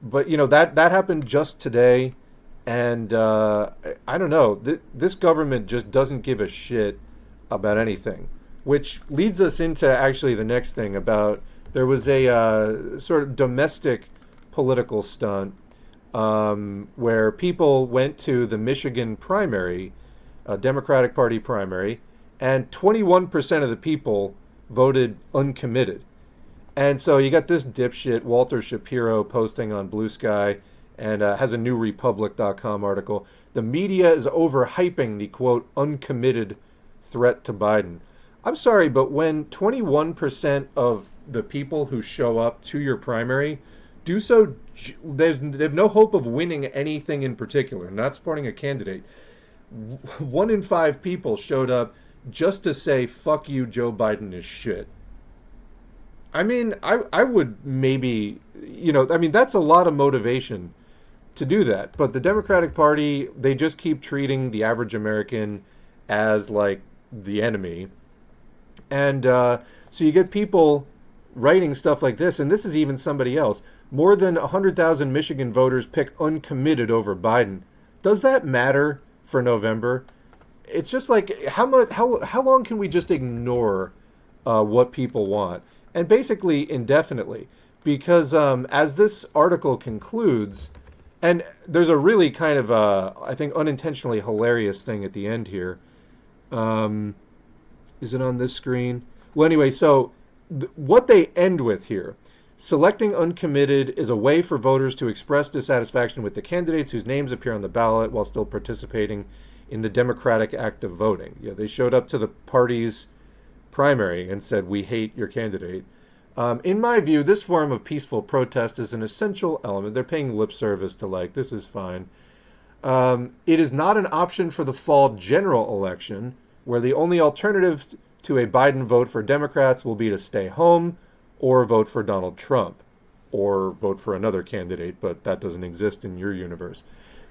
But that happened just today, and I don't know. This government just doesn't give a shit about anything, which leads us into actually the next thing about there was a sort of domestic political stunt where people went to the Michigan primary, Democratic Party primary, and 21% of the people voted uncommitted. And so you got this dipshit, Walter Shapiro, posting on Blue Sky and has a newrepublic.com article. The media is overhyping the, quote, uncommitted threat to Biden. I'm sorry, but when 21% of the people who show up to your primary do so, they have no hope of winning anything in particular, not supporting a candidate. 1 in 5 people showed up just to say, fuck you, Joe Biden is shit. I mean, I would maybe, that's a lot of motivation to do that. But the Democratic Party, they just keep treating the average American as like the enemy. And so you get people writing stuff like this, and this is even somebody else. More than 100,000 Michigan voters pick uncommitted over Biden. Does that matter for November? It's just like, how long can we just ignore what people want? And basically indefinitely. Because as this article concludes, and there's a really kind of, I think, unintentionally hilarious thing at the end here. Is it on this screen? Well, anyway, so what they end with here, selecting uncommitted is a way for voters to express dissatisfaction with the candidates whose names appear on the ballot while still participating in the democratic act of voting. Yeah, they showed up to the party's primary and said, we hate your candidate. In my view, this form of peaceful protest is an essential element. They're paying lip service to this is fine. It is not an option for the fall general election, where the only alternative to a Biden vote for Democrats will be to stay home or vote for Donald Trump or vote for another candidate, but that doesn't exist in your universe.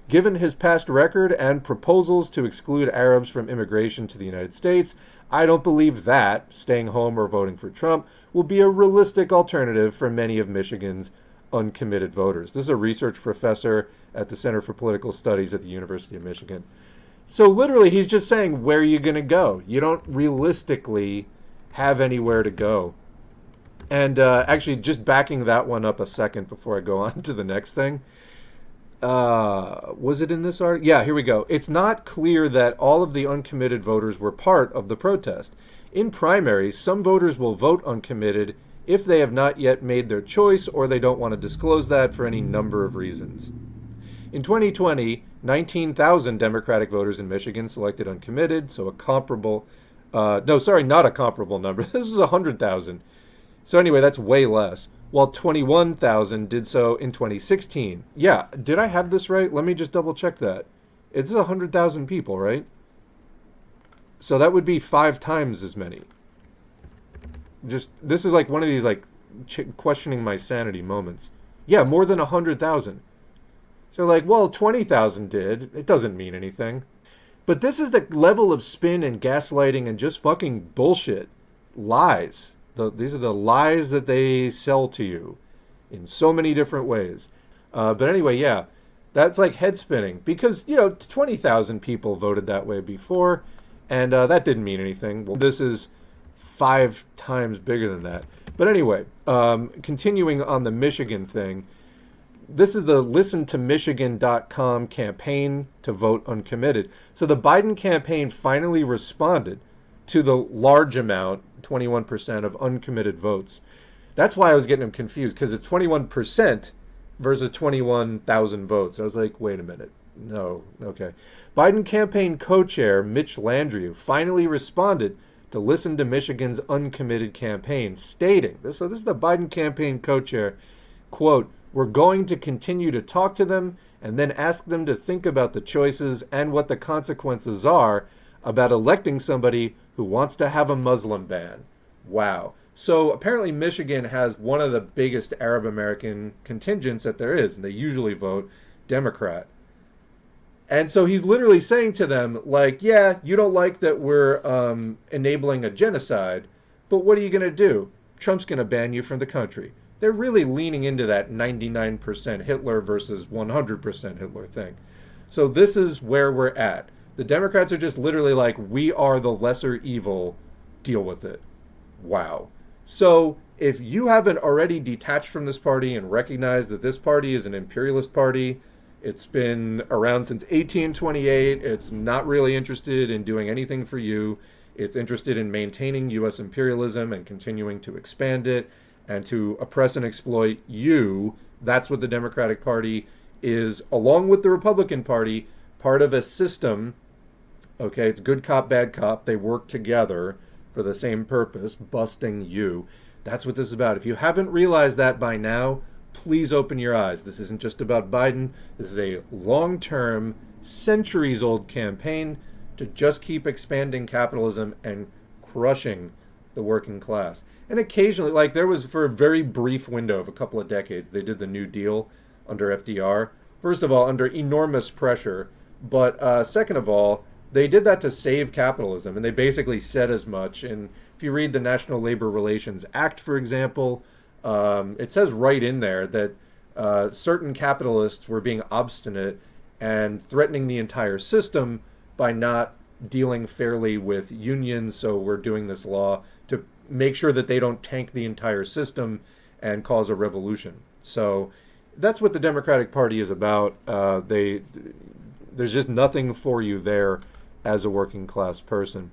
Given his past record and proposals to exclude Arabs from immigration to the United States, I don't believe that staying home or voting for Trump will be a realistic alternative for many of Michigan's uncommitted voters. This is a research professor at the Center for Political Studies at the University of Michigan. So literally, he's just saying, where are you going to go? You don't realistically have anywhere to go. And actually, just backing that one up a second before I go on to the next thing. Was it in this article? Yeah, here we go. It's not clear that all of the uncommitted voters were part of the protest. In primaries, some voters will vote uncommitted if they have not yet made their choice or they don't want to disclose that for any number of reasons. In 2020, 19,000 Democratic voters in Michigan selected uncommitted, so a comparable, not a comparable number. This is 100,000. So anyway, that's way less. While 21,000 did so in 2016. Yeah, did I have this right? Let me just double check that. It's 100,000 people, right? So that would be 5 times as many. This is like one of these questioning my sanity moments. Yeah, more than 100,000. So 20,000 did. It doesn't mean anything. But this is the level of spin and gaslighting and just fucking bullshit. Lies. These are the lies that they sell to you in so many different ways. But anyway, yeah, that's head spinning because, 20,000 people voted that way before, and that didn't mean anything. Well, this is 5 times bigger than that. But anyway, continuing on the Michigan thing, this is the listentomichigan.com campaign to vote uncommitted. So the Biden campaign finally responded to the large amount, 21% of uncommitted votes. That's why I was getting them confused, because it's 21% versus 21,000 votes. I was like, wait a minute. No, okay. Biden campaign co-chair Mitch Landrieu finally responded to Listen to Michigan's uncommitted campaign, stating, this is the Biden campaign co-chair, quote, "We're going to continue to talk to them and then ask them to think about the choices and what the consequences are about electing somebody who wants to have a Muslim ban." Wow. So apparently Michigan has one of the biggest Arab American contingents that there is, and they usually vote Democrat. And so he's literally saying to them, yeah, you don't like that we're enabling a genocide, but what are you going to do? Trump's going to ban you from the country. they're really leaning into that 99% Hitler versus 100% Hitler thing. So this is where we're at. The Democrats are just literally like, we are the lesser evil, deal with it. Wow. So if you haven't already detached from this party and recognized that this party is an imperialist party, it's been around since 1828, it's not really interested in doing anything for you, it's interested in maintaining U.S. imperialism and continuing to expand it and to oppress and exploit you, that's what the Democratic Party is, along with the Republican Party, part of a system. Okay, it's good cop, bad cop. They work together for the same purpose, busting you. That's what this is about. If you haven't realized that by now, please open your eyes. This isn't just about Biden. This is a long-term, centuries-old campaign to just keep expanding capitalism and crushing the working class. And occasionally, like there was for a very brief window of a couple of decades, they did the New Deal under FDR. First of all, under enormous pressure. But second of all, they did that to save capitalism, and they basically said as much. And if you read the National Labor Relations Act, for example, it says right in there that certain capitalists were being obstinate and threatening the entire system by not dealing fairly with unions. So we're doing this law to make sure that they don't tank the entire system and cause a revolution. So that's what the Democratic Party is about. There's just nothing for you there as a working class person.